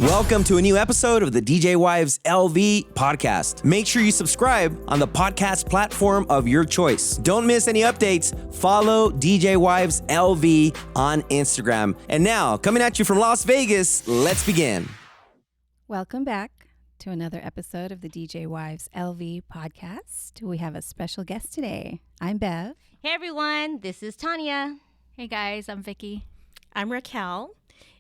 Welcome to a new episode of the DJwivesLV Podcast. Make sure you subscribe on the podcast platform of your choice. Don't miss any updates. Follow DJwivesLV on Instagram. And now, coming at you from Las Vegas, let's begin. Welcome back to another episode of the DJwivesLV Podcast. We have a special guest today. I'm Bev. Hey everyone, this is Tanya. Hey guys, I'm Vicky. I'm Raquel,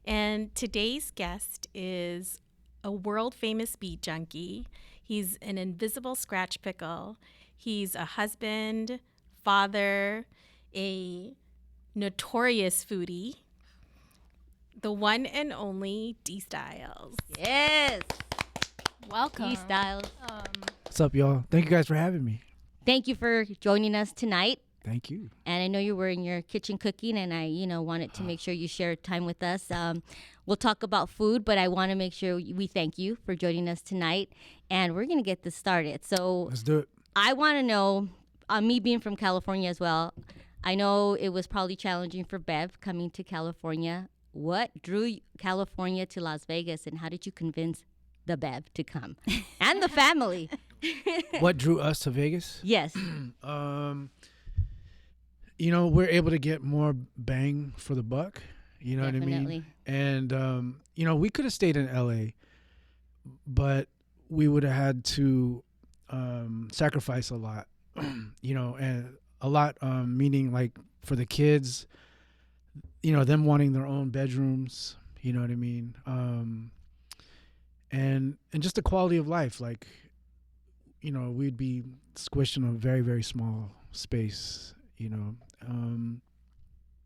and today's guest is a world-famous beat junkie. He's an invisible scratch pickle. He's a husband, father, a notorious foodie, the one and only D-Styles. Yes. Welcome. D-Styles. What's up, y'all? Thank you guys for having me. Thank you for joining us tonight. Thank you. And I know you were in your kitchen cooking, and I, wanted to make sure you shared time with us. We'll talk about food, but I want to make sure we thank you for joining us tonight. And we're going to get this started. So Let's do it. I want to know, me being from California as well, I know it was probably challenging for Bev coming to California. What drew California to Las Vegas, and how did you convince the Bev to come and the family? What drew us to Vegas? Yes. We're able to get more bang for the buck. You know Definitely. what I mean? And, we could have stayed in LA, but we would have had to sacrifice a lot, and a lot, meaning like for the kids, them wanting their own bedrooms, you know what I mean? And just the quality of life, like, we'd be squished in a very, very small space,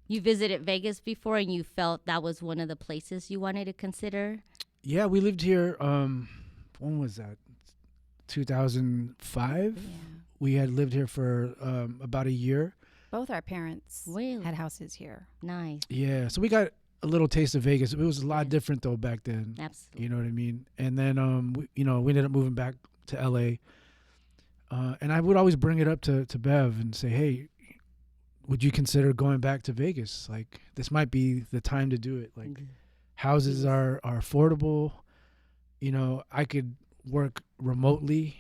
You visited Vegas before, and you felt that was one of the places you wanted to consider? Yeah, we lived here, when was that? 2005? Yeah. We had lived here for about a year. Both our parents Really? had houses here. Nice. Yeah, so we got a little taste of Vegas. It was a lot Yeah. different, though, back then. Absolutely. You know what I mean? And then, we ended up moving back to L.A., and I would always bring it up to Bev and say, hey, would you consider going back to Vegas? Like, this might be the time to do it. Like, houses are affordable. I could work remotely.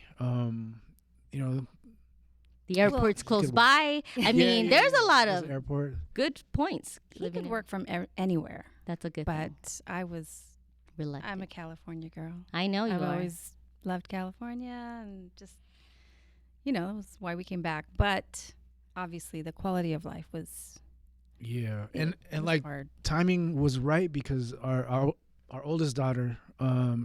The airport's close could- by. I mean, there's a lot There's of an airport. good points. He living could in- work from anywhere, That's a good thing. but I'm Reluctant. a California girl. I know you I've are. always loved California, and just, that was why we came back. But obviously the quality of life was Yeah, it was like hard. timing was right because our oldest daughter,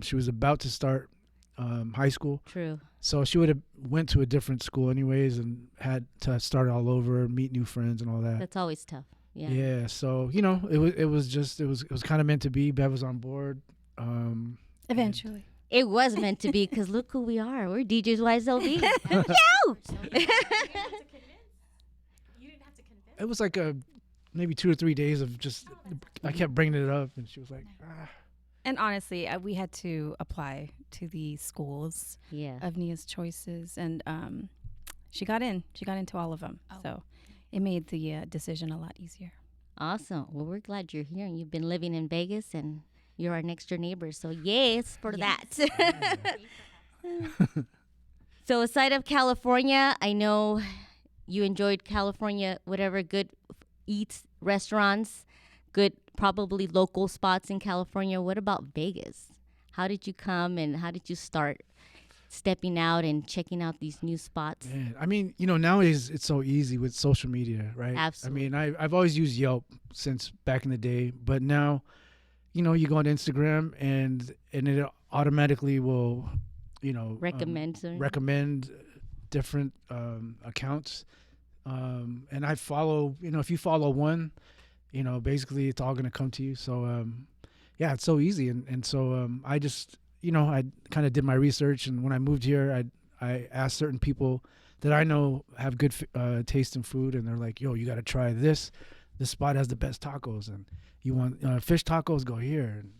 she was about to start high school, True. so she would have went to a different school anyways and had to start all over, meet new friends and all that. That's always tough. Yeah. Yeah, so it was kind of meant to be. Bev was on board. Eventually. It was meant to be, because look who we are. We're DJwivesLV. You didn't have to convince. It was like maybe 2 or 3 days of just. I kept bringing it up, and she was like, And honestly, we had to apply to the schools Yeah. of Nia's choices, and she got in. She got into all of them. Oh. So it made the decision a lot easier. Awesome. Well, we're glad you're here, and you've been living in Vegas, and you're our next door neighbor. So yes for that. So aside of California, I know you enjoyed California, whatever good eats, restaurants, good probably local spots in California. What about Vegas? How did you come, and how did you start stepping out and checking out these new spots? Man, I mean, nowadays it's so easy with social media, right? Absolutely. I mean, I've always used Yelp since back in the day, but now, you go on Instagram and it automatically will, recommend different accounts. And I follow, if you follow one, basically it's all going to come to you. So, yeah, it's so easy. And so I just, I kind of did my research, and when I moved here, I asked certain people that I know have good taste in food, and they're like, yo, you got to try this. This spot has the best tacos, and you want fish tacos, go here. And,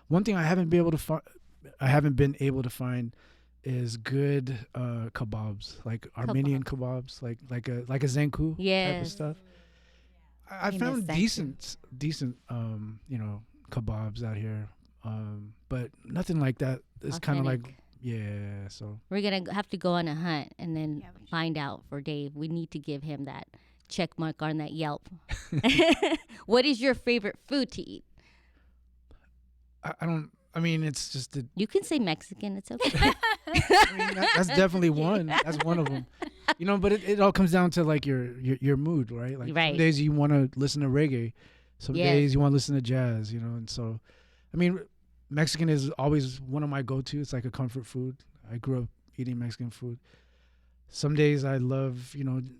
one thing I haven't been able to find is good kebabs, like Armenian kebabs, like a zenku type of stuff. I found decent kebabs out here. But nothing like that. It's kind of like, Authentic. yeah. So We're going to have to go on a hunt and then Yeah, we should. find out for Dave. We need to give him that check mark on that Yelp. What is your favorite food to eat? I don't. I mean, it's just the. You can say Mexican. It's okay. I mean, that's definitely one. That's one of them. You know, but it all comes down to like your mood, right? Like Right. some days you want to listen to reggae, some Yes. days you want to listen to jazz. You know, and so, I mean, Mexican is always one of my go-to. It's like a comfort food. I grew up eating Mexican food. Some days I love,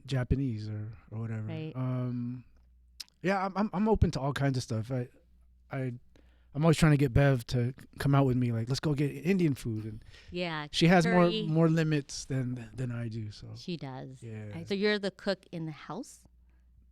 Japanese or whatever. Right. Yeah, I'm open to all kinds of stuff. I'm always trying to get Bev to come out with me, like, let's go get Indian food, and Yeah. she has curry. more limits than I do. So She does. yeah, So you're the cook in the house?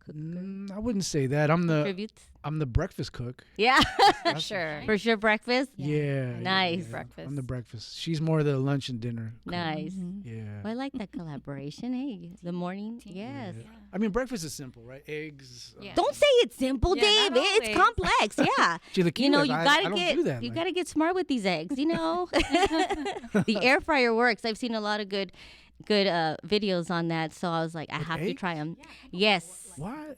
I wouldn't say that. I'm the breakfast cook. Yeah. That's- Sure. For sure, breakfast? Yeah. Nice. yeah. Breakfast. I'm the breakfast. She's more the lunch and dinner cook. Nice. Mhm. Yeah. Well, I like that collaboration. Hey, the morning. Team. Yes. Yeah. I mean, breakfast is simple, right? Eggs. Yeah. Don't say it's simple, Yeah, Dave. not It's always. complex. Yeah. Chilaquiles. You know, you I gotta don't get do that, you like- gotta get smart with these eggs. You know, the air fryer works. I've seen a lot of good videos on that. So I was like, I With have to eggs? try them. Yes. What?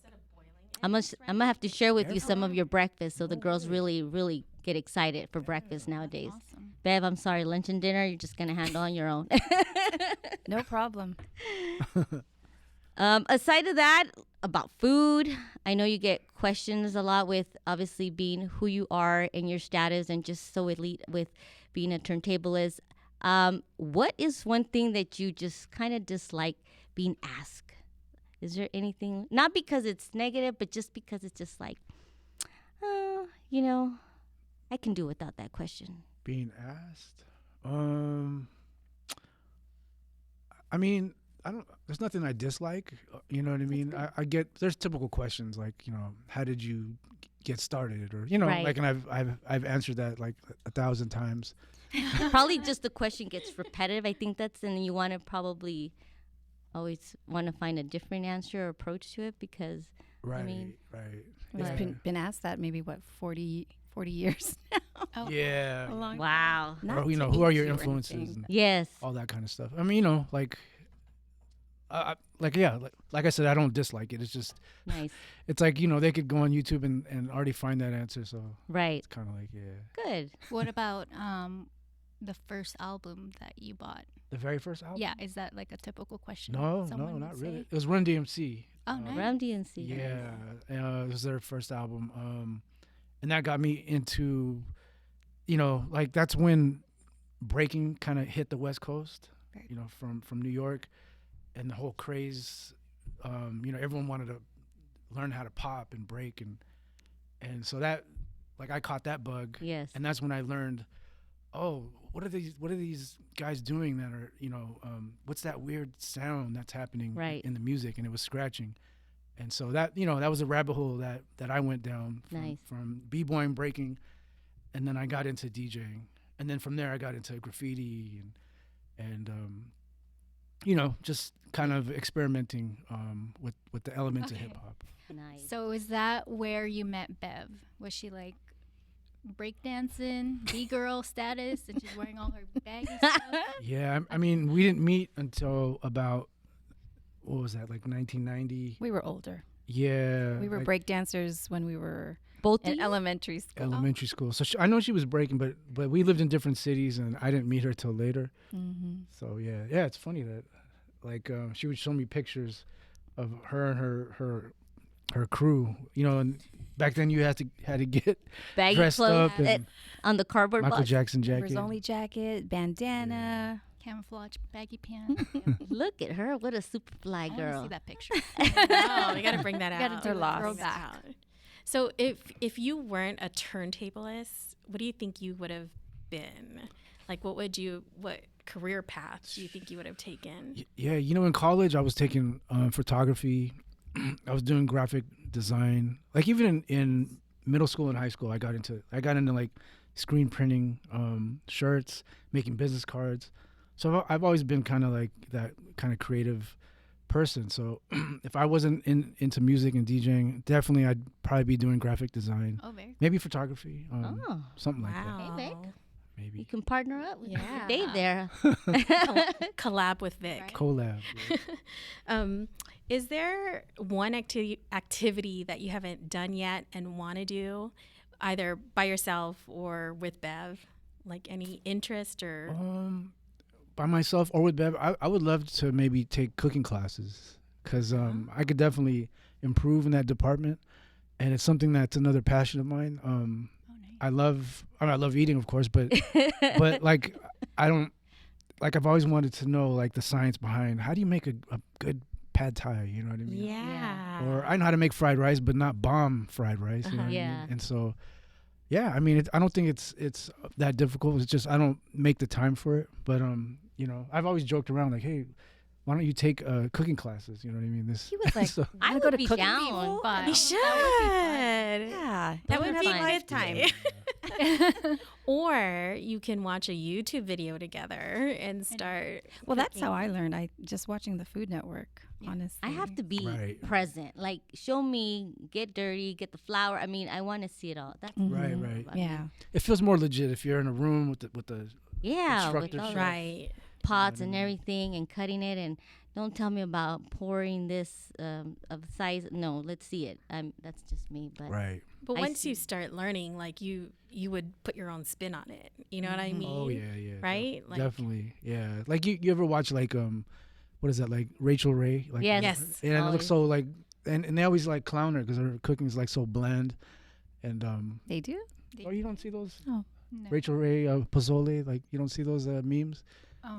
I'm gonna have to share with Air you some of your breakfast, so the girls really get excited for breakfast nowadays. Awesome. Bev, I'm sorry, lunch and dinner, you're just gonna handle on your own. No problem. Aside of that, about food, I know you get questions a lot with obviously being who you are and your status and just so elite with being a turntablist. What is one thing that you just kind of dislike being asked? Is there anything, not because it's negative, but just because it's just like, I can do without that question. Being asked? I mean, there's nothing I dislike. You know what I mean? I get, there's typical questions like, how did you get started? Or, Right. like, and I've answered that like 1,000 times. Probably just the question gets repetitive. I think and you want to probably always want to find a different answer or approach to it because Right, mean, right. It's Yeah. been asked that maybe, 40 years now. Oh, Yeah. A long wow. Not Or, to who are age your you or influences anything. and Yes. all that kind of stuff. I mean, like I said, I don't dislike it. It's just, Nice. it's like, they could go on YouTube and already find that answer. So Right. it's kind of like, yeah. Good. What about the first album that you bought? The very first album? Yeah, is that like a typical question? No, someone would not really. say? It was Run DMC. Oh, nice. Ram DNC. Yeah, it was their first album, and that got me into, like that's when breaking kind of hit the West Coast, Right. from New York, and the whole craze. Everyone wanted to learn how to pop and break, and so that, like, I caught that bug, Yes. and that's when I learned, oh, what are these guys doing that are, what's that weird sound that's happening Right. in the music? And it was scratching. And so that, that was a rabbit hole that I went down Nice. from b-boying, breaking, and then I got into DJing. And then from there I got into graffiti and just kind of experimenting with the elements of Okay. hip hop. Nice. So is that where you met Bev? Was she like breakdancing, B-girl status, and she's wearing all her baggy stuff? Yeah, I mean, we didn't meet until about, what was that, like 1990? We were older. Yeah. We were like break dancers when we were Both of in you? elementary school. elementary school. So I know she was breaking, but we lived in different cities, and I didn't meet her till later. Mm-hmm. So yeah, it's funny that, like, she would show me pictures of her and her crew. And back then you had to get Baggy dressed clothes up and on the cardboard Michael box. Jackson Members jacket. only jacket, bandana. Camouflage baggy pants. Look at her. What a super fly I want to girl. see that picture. Oh, we got to bring that Gotta out. do a lost. throwback. So if you weren't a turntablist, what do you think you would have been? Like, what career path do you think you would have taken? Yeah, in college I was taking photography. I was doing graphic design. Like, even in middle school and high school, I got into like screen printing shirts, making business cards. So I've always been kind of like that kind of creative person. So if I wasn't into music and DJing, definitely I'd probably be doing graphic design, very maybe photography, something like that. Wow. Hey, Vic. You Maybe can partner up with Yeah. Dave there. Collab with Vic. Right. collab. Yeah. Is there one activity that you haven't done yet and want to do, either by yourself or with Bev? Like any interest or? By myself or with Bev, I would love to maybe take cooking classes because I could definitely improve in that department, and it's something that's another passion of mine. nice. I love eating, of course, but like I've always wanted to know like the science behind how do you make a good pad thai, you know what I mean? Yeah. Or I know how to make fried rice, but not bomb fried rice. You know what I Yeah. mean? And so, yeah, I mean, I don't think it's that difficult. It's just I don't make the time for it. But you know, I've always joked around like, hey, why don't you take cooking classes? You know what I mean? This He was like, so, I wanna would go to be cooking down. school? Fun. You should. Yeah, That would would be be a fun. good time. Or you can watch a YouTube video together and start. well, that's cooking. how I learned. I just watching the Food Network. Honestly, I have to be Right. present. Like, show me, get dirty, get the flour. I mean, I want to see it all. That's Right, Mhm. right. I mean, Yeah, It feels more legit if you're in a room with the Yeah, with Instructor all chef. the Right. pots and everything and cutting it. And don't tell me about pouring this of size. No, let's see it. That's just me. But right. But I once see. you start learning, like you would put your own spin on it. You know what I mean? Oh yeah, yeah. Right? Like- Definitely. Yeah. Like you ever watch like what is that, like Rachel Ray? Like Yes. Yes. and it Oh, looks so like and they always like clown her because her cooking is like so bland. And they do. oh, you don't see those No. Rachel Ray pozole, like you don't see those memes?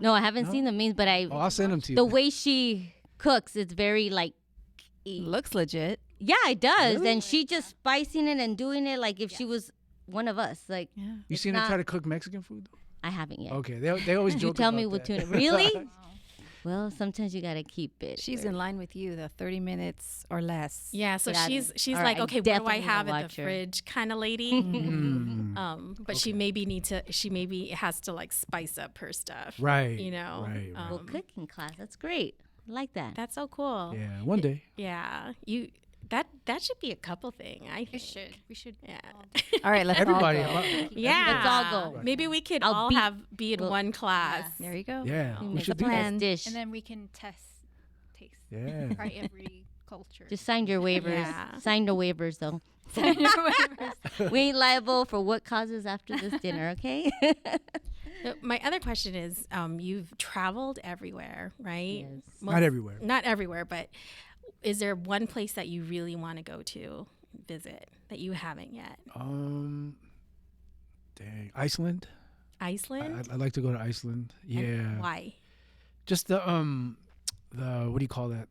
no, I haven't No? seen the memes. But Oh, I'll send them to you. the way she cooks, it's very like. Looks legit. Yeah, it does. Really? And she just spicing it and doing it like if she was one of us. Like, Yeah. You it's seen her not- try to cook Mexican food? I haven't yet. Okay, they always You joke tell about me what that. tuna. Really? Well, sometimes you gotta keep it. She's in line with you, the 30 minutes or less. Yeah, so Get out of she's it. All like, right, I okay, what do I definitely have will in the watch her. fridge kind of lady. Mm. But she maybe has to like spice up her stuff. Right. You know. Right. right. Well, cooking class. That's great. I like that. That's so cool. Yeah, one day. Yeah. That should be a couple thing, I think. It should. We should. Yeah. All right, let's Everybody. all go. Yeah. Let's all go. Maybe we could I'll all be in well, one class. There you go. Yeah, You we make should the do that. best dish. And then we can test taste. Yeah. Try every culture. Just sign your waivers. Yeah. Sign the waivers, though. We ain't liable for what causes after this dinner, okay? My other question is, you've traveled everywhere, right? Yes. Not everywhere. Not everywhere, but is there one place that you really want to go to visit that you haven't yet? Dang, Iceland. Iceland? I'd like to go to Iceland. And Yeah. why? Just the what do you call that?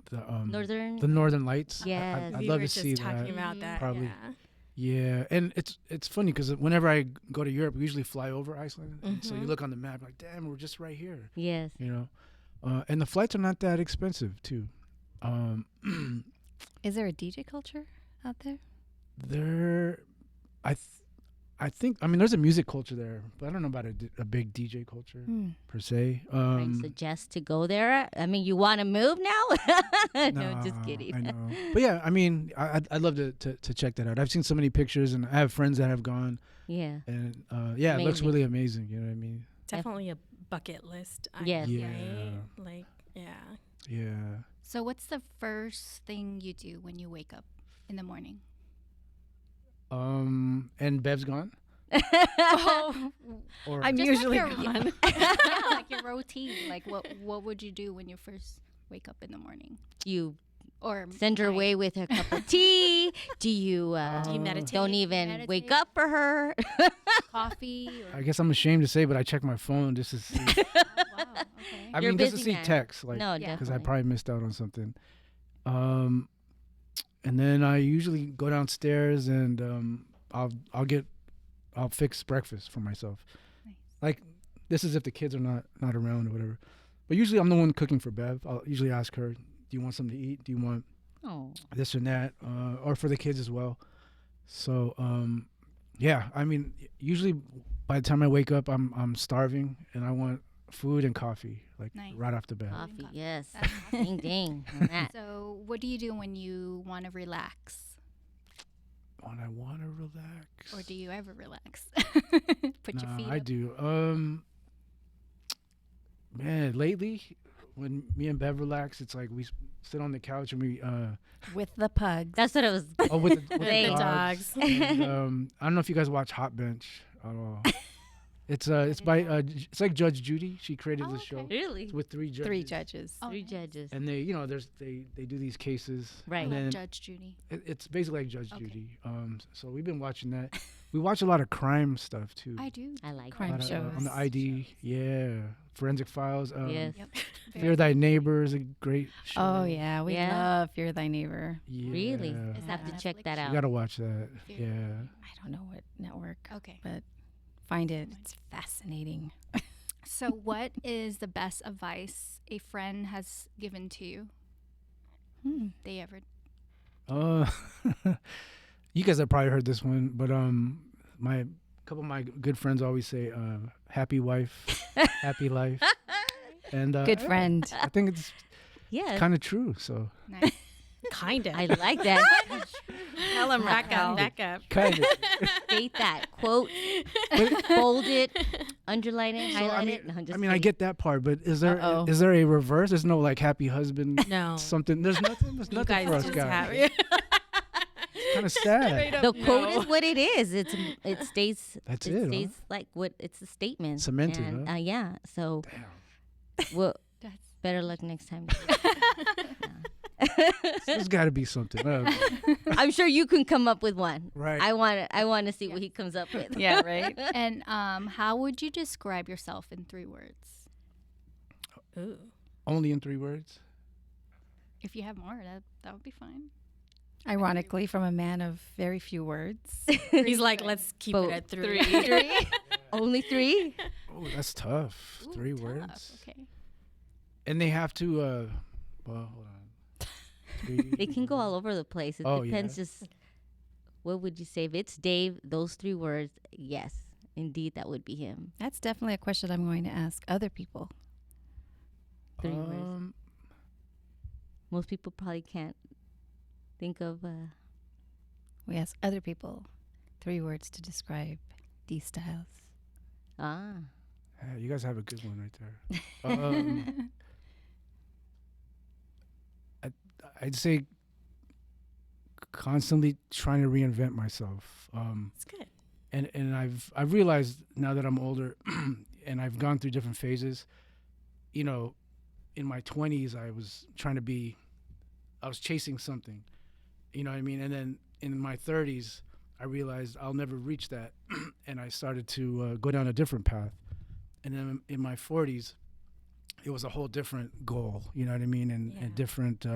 Northern. The Northern Lights. Yes. I'd We love were to just see talking that. about that. Probably. Yeah. Yeah, and it's funny because whenever I go to Europe, we usually fly over Iceland. And so you Mhm. look on the map, like, damn, we're just right here. Yes. You know, and the flights are not that expensive too. Is there a DJ culture out there? There, I think. I mean, there's a music culture there, but I don't know about a big DJ culture per se. I suggest to go there. I mean, you want to move now? No, just kidding. I know, but yeah, I mean, I'd love to check that out. I've seen so many pictures, and I have friends that have gone, Yeah. and yeah, it looks Amazing. really amazing. You know what I mean? Definitely a bucket list. Yes. item, Yeah. Right? Like, yeah. Yeah. So, what's the first thing you do when you wake up in the morning? And Bev's gone. Oh, Or I'm Just usually like your, gone. yeah, like your routine. Like, what would you do when you first wake up in the morning? You Or send her night? away with her cup of tea. Do you Do you meditate? don't even wake Meditate. up for her? Coffee? Or, I guess I'm ashamed to say, but I check my phone just to see. oh, wow. Okay. I You're mean, a just to busy see man. text, like, No, Yeah. because I definitely. probably missed out on something. And then I usually go downstairs and I'll fix breakfast for myself. Nice. Like, this is if the kids are not around or whatever. But usually I'm the one cooking for Bev. I'll usually ask her, "Do you want something to eat? Do you want Oh, this and that?" Or for the kids as well. So yeah, I mean, usually by the time I wake up, I'm starving and I want food and coffee, like Nice. right off the bat. Coffee, coffee. yes. That's awesome. Ding ding on that. So, what do you do when you want to relax? When I want to relax. Or do you ever relax? Put your Nah, feet I up. do. Man, lately, when me and Bev relax, it's like we sit on the couch and we With the pugs. That's what it was. with the Hey. dogs. And, I don't know if you guys watch Hot Bench at all. It's by it's like Judge Judy. She created Oh, the okay. show. Really? It's with 3 judges. 3 judges. Oh, Three nice. judges. And they, they do these cases. Right. And I love then Judge Judy. it's basically like Judge Okay. Judy. So we've been watching that. We watch a lot of crime stuff too. I do. I like Crime A lot of, shows. on the ID. Yeah. Forensic Files. Yes. Yep. Fear Thy Neighbor is a great show. Oh yeah, we Yeah. love Fear Thy Neighbor. Yeah. Really? Is Have that to check Netflix? that You out. gotta watch that. Fear Yeah. I don't know what network, Okay. but find it. It's fascinating. So, what is the best advice a friend has given to you? They ever? You guys have probably heard this one, but my couple of my good friends always say, "Happy wife, happy life," and Good friend. I think it's Yeah. kind of true. So Nice. Kind of. I like that. Tell them back Wow. up, back up. kind of. State that. Quote. Bold it. Underline it. So, Highlight it. No, I'm just I kidding. get that part, but is there Uh-oh. a reverse? There's no like happy husband. No. Something. There's nothing. There's You nothing guys for us just guys. have Kind of sad. The quote is what it is. It stays. That's it it, huh? stays like what it's a statement. Cemented, And, huh? yeah. So, Damn. well, That's better luck next time. There's got to be something. I'm sure you can come up with one. Right. I want to see what he comes up with. Yeah, right. and how would you describe yourself in 3 words? Ooh. Only in 3 words. If you have more, that would be fine. Ironically, from a man of very few words. He's like, let's keep Both. it at 3. Three? Only 3? Oh, that's tough. Ooh, 3 tough. words. Okay. And they have to. Well, hold on. 3 They can go all over the place. It Oh, depends. yeah. Just what would you say if it's Dave? Those 3 words. Yes, indeed, that would be him. That's definitely a question I'm going to ask other people. 3 words. Most people probably can't think of. We ask other people 3 words to describe D Styles. Ah, Yeah, you guys have a good one right there. I'd say constantly trying to reinvent myself. It's good. And I've realized now that I'm older and I've gone through different phases, in my 20s I was chasing something, you know what I mean? And then in my 30s I realized I'll never reach that and I started to go down a different path. And then in my 40s it was a whole different goal, you know what I mean? And different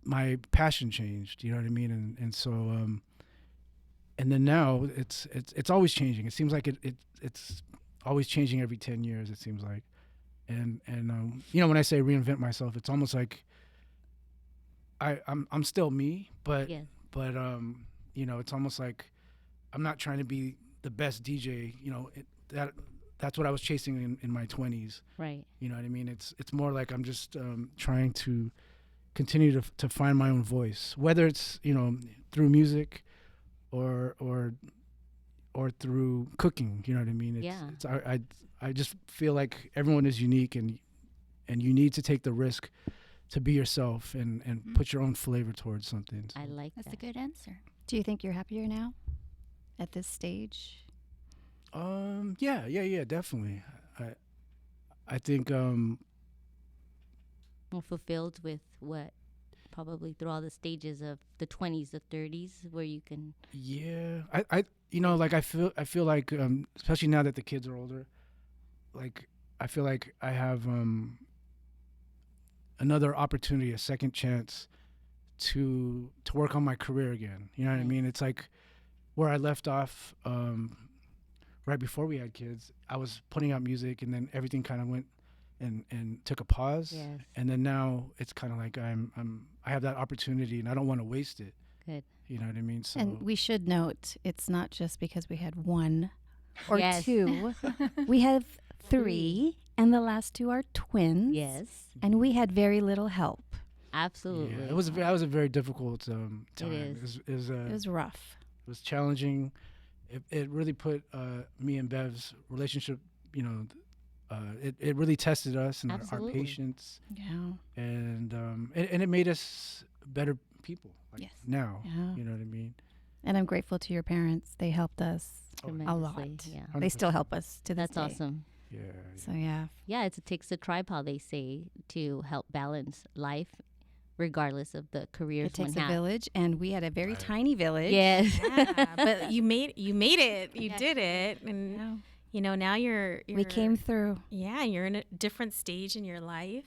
my passion changed, you know what I mean? And so and then now it's always changing. It seems like it's always changing every 10 years, it seems like. And when I say reinvent myself, it's almost like I'm still me, but yes. It's almost like I'm not trying to be the best DJ, that's what I was chasing in my 20s. Right. You know what I mean? It's more like I'm just trying to continue to find my own voice, whether it's through music or through cooking. You know what I mean? I just feel like everyone is unique, and you need to take the risk to be yourself and put your own flavor towards something. So. I like That's a that. good answer. Do you think you're happier now at this stage? Yeah, definitely. I think More fulfilled with what? Probably through all the stages of the 20s, the 30s, where you can. yeah, I feel like especially now that the kids are older, like I feel like I have another opportunity, a second chance to work on my career again. You know what I Right. mean? It's like where I left off right before we had kids. I was putting out music, and then everything kind of went and took a pause. Yes. And then now it's kind of like I have that opportunity, and I don't want to waste it. Good. You know what I mean? So And we should note, it's not just because we had one or Yes. 2. We have 3, and the last 2 are twins. Yes, And we had very little help. absolutely. Yeah, that was a very difficult time. is. It was rough. It was challenging. It really put me and Bev's relationship, it really tested us and our Absolutely. patience, Yeah. and it made us better people. Like Yes. now, Yeah. you know what I mean? And I'm grateful to your parents. They helped us a Tremendously, lot. Yeah, They still help us to this that's day. awesome. Yeah. So yeah. Yeah, it takes a tribe, how they say, to help balance life, regardless of the careers It takes one a has. village, and we had a very Right. tiny village. Yes. Yeah, but you made it. You Yes, did it, and Yeah. now you're We came through. Yeah, you're in a different stage in your life,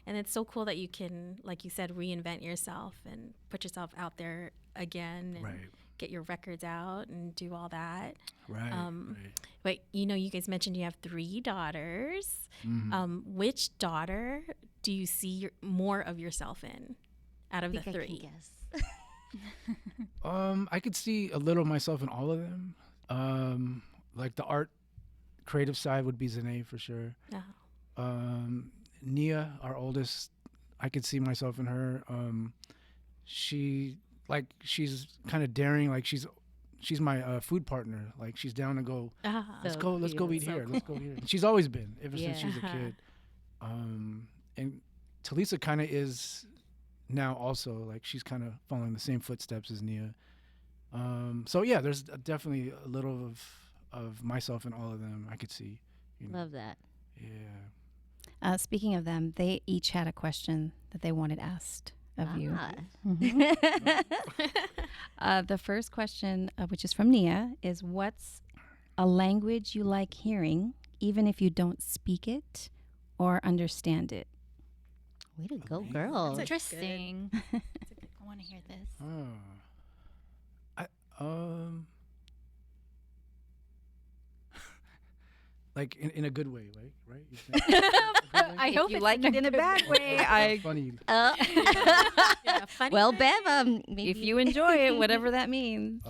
and it's so cool that you can, like you said, reinvent yourself and put yourself out there again, and Right. get your records out and do all that. Right. Right. But you guys mentioned you have 3 daughters. Mhm. Which daughter do you see more of yourself in out of the I 3? can guess. I could see a little of myself in all of them. Like the art, creative side would be Zane for sure. Oh. Nia, our oldest, I could see myself in her. She's kind of daring. Like she's my food partner. Like she's down to go. Ah. Let's So go cute. eat So here. Let's go here. She's always been ever since Yeah. she's a kid. And Talisa kind of is now also, like she's kind of following the same footsteps as Nia. So yeah, there's definitely a little of myself in all of them. I could see. Love that. Yeah. Speaking of them, they each had a question that they wanted asked of you. Ah. The first question, which is from Nia, is what's a language you like hearing, even if you don't speak it or understand it? Way to go, Amazing. girl. That's Interesting. I want to hear this. Like in a good way, right? You're saying? I hope you it's like it in a bad way. Funny. Yeah, funny. Well, Bev, maybe If you enjoy it, whatever that means.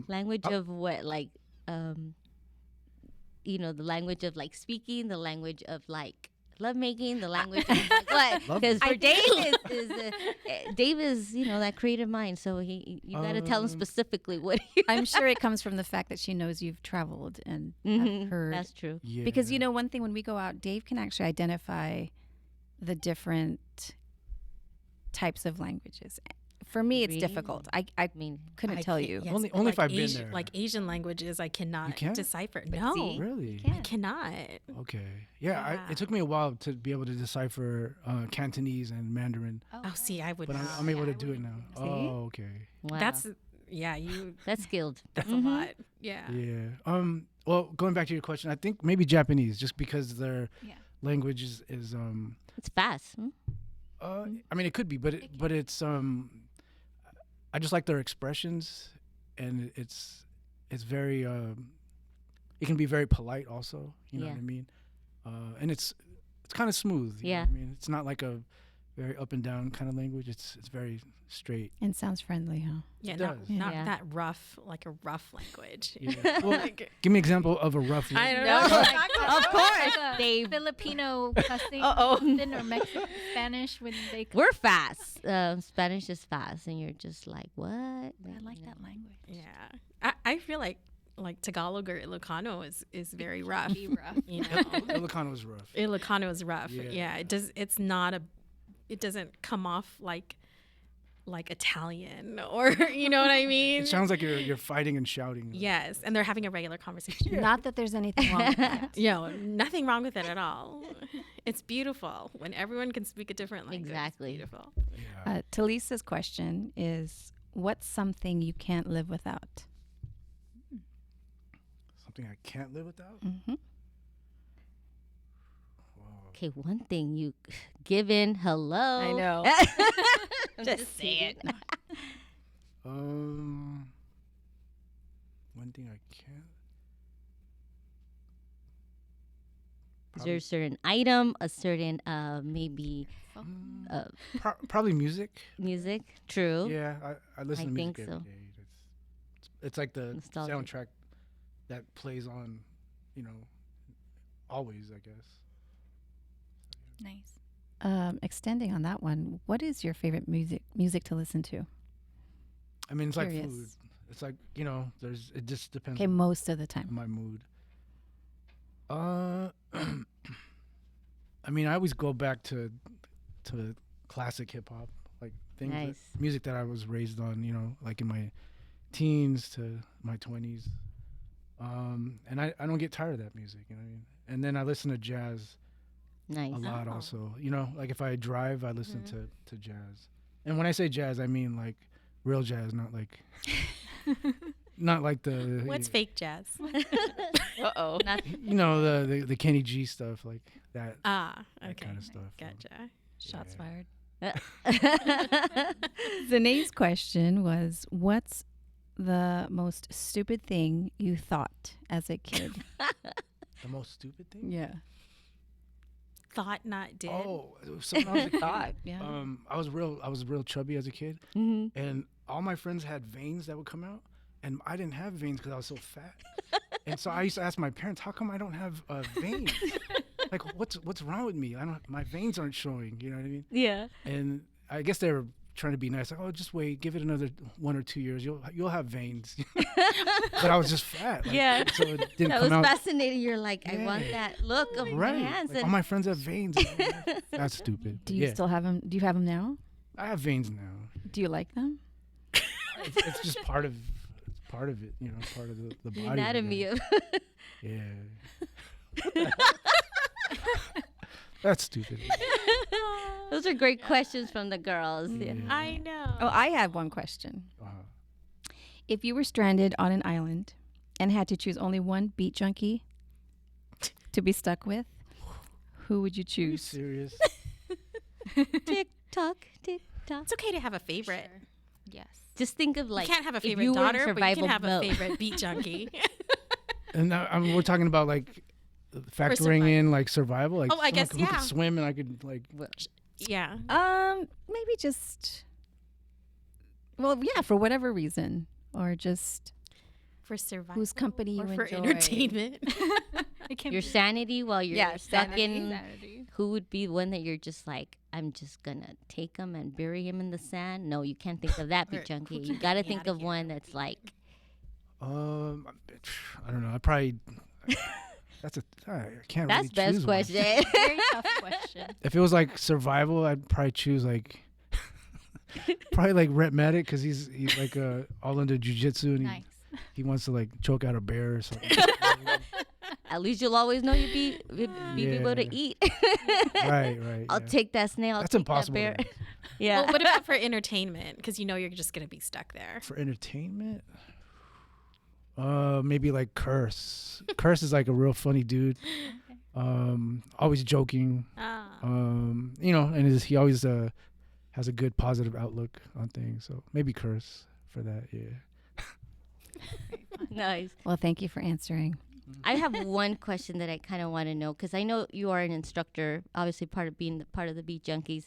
language of what, like, the language of like speaking, the language of like lovemaking, the language of like what? Love Because for making. Dave is that creative mind, so you got to tell him specifically what. I'm sure it comes from the fact that she knows you've traveled and have heard. That's true. Yeah. Because one thing, when we go out, Dave can actually identify the different types of languages. For me, it's Really? difficult. I I mean, couldn't I tell can't- you. yes, Only like if I've been there. Like Asian languages, I cannot can't? decipher. But No, see? Really? I cannot. Okay. Yeah. Yeah. It took me a while to be able to decipher Cantonese and Mandarin, Oh, see, I would but not. I'm able to do it now. See? Oh, okay. wow. That's skilled. that's a lot. Yeah. Yeah. Well, going back to your question, I think maybe Japanese, just because their Yeah. language is It's fast. I mean, it could be, but it's I just like their expressions, and it's very it can be very polite also. You know Yeah. what I mean? And it's kind of smooth. You know Yeah. what I mean, it's not like a very up and down kind of language. It's very straight. And sounds friendly, huh? Yeah, It not, does. not Yeah. that rough, like a rough language. Yeah. Well, Like, give me an example of a rough I language. don't know. Of course, Like a Dave. Filipino cussing Uh-oh. or Mexican Spanish when they. We're fast. Spanish is fast, and you're just like, what? I like that language. Yeah, I feel like Tagalog or Ilocano is very rough. Be rough. You know, Ilocano was rough. Ilocano is rough. Yeah. Yeah, it does. It's not a. It doesn't come off like Italian or you know what I mean. It sounds like you're fighting and shouting. Yes, and they're having a regular conversation. Not that there's anything wrong with that. Yeah, nothing wrong with it at all. It's beautiful when everyone can speak a different language. Exactly. It's beautiful. Yeah. Talisa's question is, what's something you can't live without? Something I can't live without. Mm-hmm. Okay, one thing you give in. Hello. I know. Just say it. One thing I can't. Is there a certain item, a certain maybe Probably music. music? True. Yeah, I listen I to music think every so. day. It's like the Nostalgic. soundtrack that plays on always, I guess. Nice. Extending on that one, what is your favorite music to listen to? I mean, it's Curious. like food. It's like, it just depends Okay, on most of the time. my mood. I mean, I always go back to classic hip hop, like things, Nice. music that I was raised on, like in my teens to my 20s. And I don't get tired of that music, you know what I mean? And then I listen to jazz Nice. a lot Oh. also. Like if I drive, I listen to jazz. And when I say jazz, I mean like real jazz, not like the What's fake jazz? Uh-oh. Not the Kenny G stuff, like that, Ah, that okay. kind of stuff. Gotcha. Shots Yeah. fired. Zanae's question was, what's the most stupid thing you thought as a kid? The most stupid thing? Yeah. Thought not did. Oh, so when I was a kid, Thought, yeah. I was real chubby as a kid, Mhm. and all my friends had veins that would come out, and I didn't have veins because I was so fat. And so I used to ask my parents, how come I don't have veins? Like, what's wrong with me? My veins aren't showing. You know what I mean? Yeah. And I guess they were trying to be nice. Like, oh, just wait, give it another 1 or 2 years. You'll have veins. But I was just fat. Like, Yeah. So it didn't That come was out. fascinating. You're like, I want Yeah. that look of my Right. hands. Like, all And my friends have veins. That's stupid. Do you Yeah. still have them? Do you have them now? I have veins now. Do you like them? It's just part of part of it, part of the the body. anatomy of. Yeah. That's stupid. Those are great questions from the girls. Yeah. Yeah. I know. Oh, I have one question. Uh-huh. If you were stranded on an island and had to choose only one beat junkie to be stuck with, who would you Are you choose? serious? Tick tock, tick tock. It's okay to have a favorite. Yes. Just think of like you can't have a if favorite you were in daughter, but you survival can have mode. a favorite beat junkie. And we're talking about like factoring survival. in like survival. Like Oh, I someone guess, who yeah. could swim and I could like. Yeah. Maybe just, well, yeah, for whatever reason, or just For survival. whose company you or for enjoy. entertainment. It can Your be sanity while you're Yeah, stuck sanity. in. sanity. Who would be one that you're just like, I'm just gonna take him and bury him in the sand? No, you can't think of that, Or beat junkie. get You gotta me think outta of here. one that's like, I don't know. I probably. That's I can't that's really best choose one. question. Very tough question. If it was like survival, I'd probably choose like. Probably like Rhett Maddock because he's like all into jujitsu and Nice. he wants to like choke out a bear or something. At least you'll always know you'd be able to Yeah. eat. Right. I'll Yeah. take that snail. I'll That's take impossible. That bear. to- Yeah. Well, what about for entertainment? Because you're just going to be stuck there. For entertainment, maybe like Curse. Curse is like a real funny dude. Always joking. Ah. And he always has a good positive outlook on things. So maybe Curse for that. Yeah. Nice. Well, thank you for answering. I have one question that I kind of want to know because I know you are an instructor, obviously part of being part of the Beat Junkies.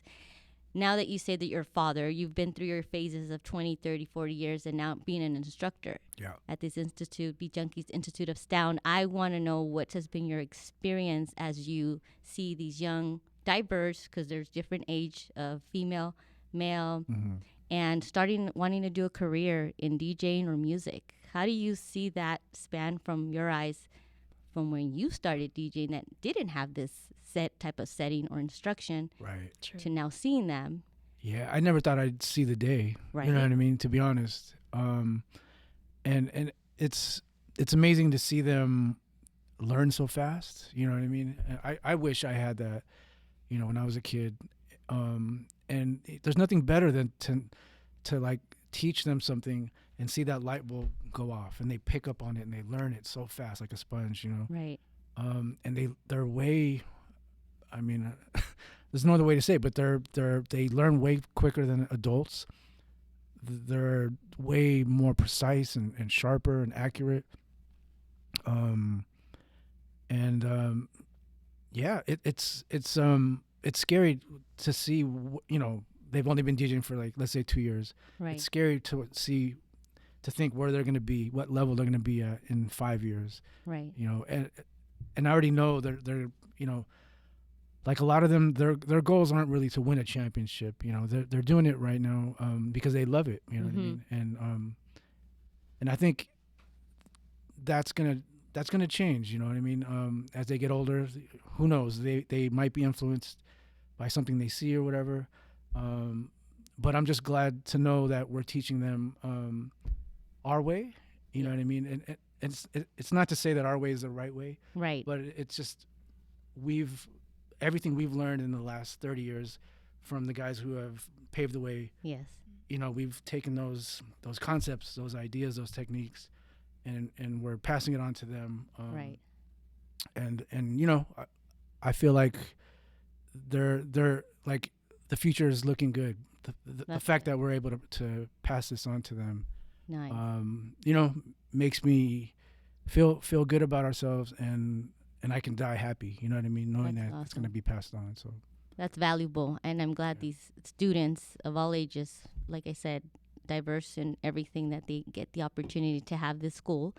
Now that you say that you're a father, you've been through your phases of 20, 30, 40 years and now being an instructor Yeah. at this institute, Beat Junkies Institute of Sound. I want to know what has been your experience as you see these young, diverse, because there's different age of female, male, Mm-hmm. and wanting to do a career in DJing or music. How do you see that span from your eyes from when you started DJing that didn't have this set type of setting or instruction Right. to now seeing them? Yeah, I never thought I'd see the day. Right. You know what I mean? To be honest, and it's amazing to see them learn so fast. You know what I mean? I wish I had that. When I was a kid, and there's nothing better than to like teach them something and see that light bulb go off, and they pick up on it and they learn it so fast, like a sponge. Right. And they're way. I mean, there's no other way to say it, but they learn way quicker than adults. They're way more precise and sharper and accurate. Yeah, it's scary to see. They've only been DJing for like, let's say 2 years. Right. It's scary to think where they're going to be, what level they're going to be at in 5 years. Right. And and I already know they're you know, like a lot of them, their goals aren't really to win a championship. You know, they're doing it right now because they love it. You know what I mean? And I think that's gonna change. You know what I mean? As they get older, who knows? They might be influenced by something they see or whatever. But I'm just glad to know that we're teaching them our way. You know what I mean? And it's not to say that our way is the right way, Right. but it's just everything we've learned in the last 30 years from the guys who have paved the way. Yes. You know, we've taken those concepts, those ideas, those techniques, and we're passing it on to them. Right. And you know, I feel like they're like the future is looking good. The fact that we're able to pass this on to them, Nice. you know, makes me feel good about ourselves, and I can die happy. You know what I mean? Knowing That's that it's going to awesome. be passed on. So That's valuable, and I'm glad these students of all ages, like I said, diverse in everything, that they get the opportunity to have this school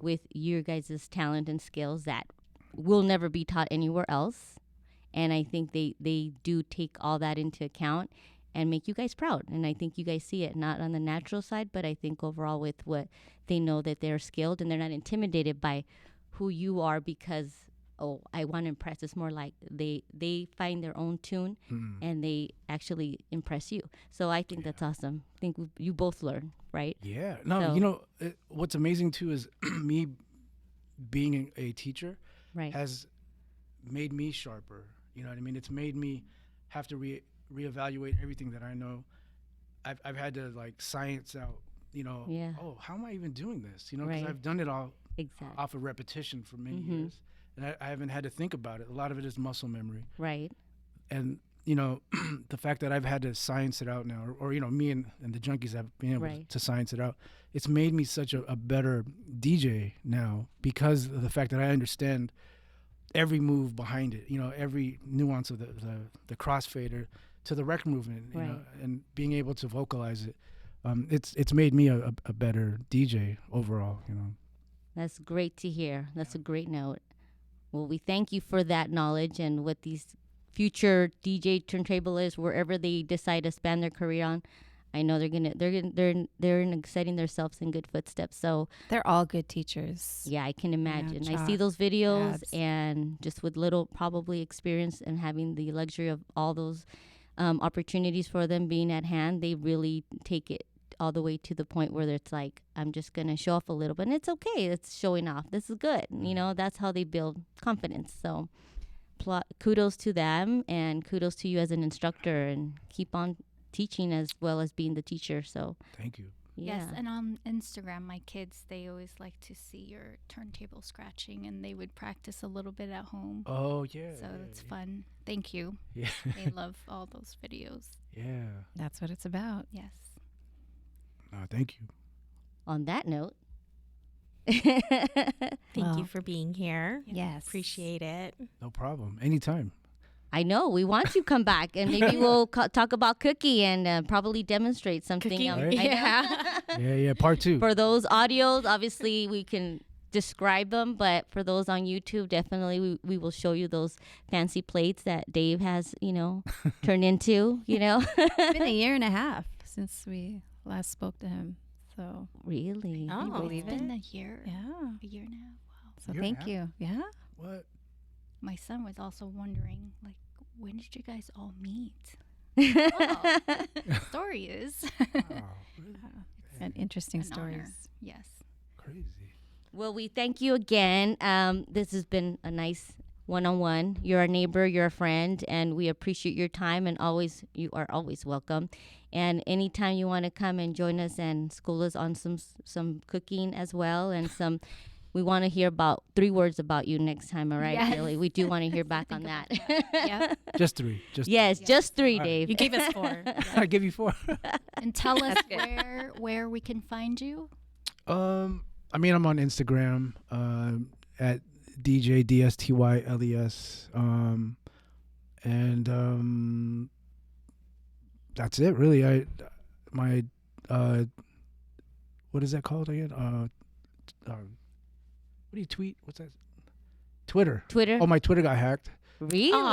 with your guys' talent and skills that will never be taught anywhere else. And I think they do take all that into account and make you guys proud. And I think you guys see it, not on the natural side, but I think overall with what they know, that they're skilled and they're not intimidated by who you are because, oh, I want to impress. It's more like they find their own tune and they actually impress you. So I think that's awesome. I think you both learn, right? yeah, no, So- you know, what's amazing too is me being a teacher Right. has made me sharper. You know what I mean? It's made me have to reevaluate everything that I know. I've had to like science out, you know, Yeah. oh, how am I even doing this? You know, because Right. I've done it all Exactly. off of repetition for many years. And I haven't had to think about it. A lot of it is muscle memory. Right. And, you know, the fact that I've had to science it out now, or you know, me and the Junkies have been able Right. to science it out, it's made me such a better DJ now because of the fact that I understand every move behind it, you know, every nuance of the crossfader to the rec movement, you know, and being able to vocalize it. It's made me a better DJ overall, you know. That's great to hear. That's a great note. Well, we thank you for that knowledge and what these future DJ turntablists, wherever they decide to span their career on. I know they're setting themselves in good footsteps. So They're all good teachers. yeah, I can imagine. I see chalk, those videos abs. and just with little probably experience and having the luxury of all those opportunities for them being at hand, they really take it all the way to the point where it's like, I'm just going to show off a little bit. And it's okay. It's showing off. This is good. You know, that's how they build confidence. So kudos to them and kudos to you as an instructor, and keep on teaching as well as being the teacher. So Thank you. yeah. Yes, and on Instagram, my kids, they always like to see your turntable scratching, and they would practice a little bit at home. Oh, yeah. So it's fun. Thank you. Yeah. They love all those videos. Yeah. That's what it's about. Yes. Thank you. On that note, Thank you for being here. Yes. Appreciate it. No problem. Anytime. I know we want you to come back, and maybe we'll talk about cookie and probably demonstrate something. Cooking. Right? Yeah. Yeah. Part 2. For those audios, obviously we can describe them, but for those on YouTube, definitely we will show you those fancy plates that Dave has, you know, turned into, you know. It's been a year and a half since we last spoke to him. So, Really? Oh. can you believe It's been it? a year. Yeah. A year and a half. Wow. So Year and a thank you. Yeah. What? My son was also wondering, like, when did you guys all meet? Story is Oh, really? And interesting an stories. honor. Yes. Crazy. Well, we thank you again. This has been a nice one-on-one. You're a neighbor, you're a friend, and we appreciate your time, and you are always welcome. And anytime you want to come and join us and school us on some cooking as well, and we want to hear about 3 words about you next time, all right, Yes. Haley? We do want to hear back on that. Yeah. Just 3. Yes, just 3, All right. Dave. You gave us 4. I give you 4. And tell us where we can find you. I mean, I'm on Instagram at DJDSTYLES. And that's it, really. My what is that called again? What do you tweet? What's that? Twitter. Twitter? Oh, my Twitter got hacked. Really? Oh,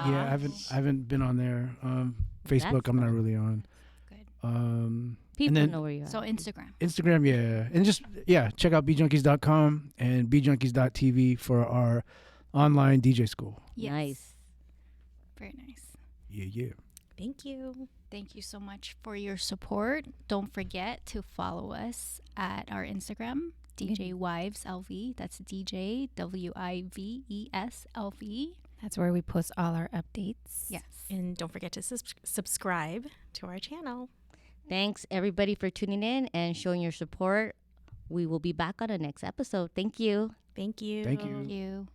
Yeah, I haven't been on there. Facebook, That's I'm not fun. really on. Good. People then- know where you are. So Instagram. Instagram, yeah. And just, check out bjunkies.com and bjunkies.tv for our online DJ school. Yes. Nice. Very nice. Yeah. Thank you. Thank you so much for your support. Don't forget to follow us at our Instagram, DJwivesLV. That's DJWivesLV. That's where we post all our updates. Yes. And don't forget to subscribe to our channel. Thanks, everybody, for tuning in and showing your support. We will be back on the next episode. Thank you. Thank you. Thank you. Thank you.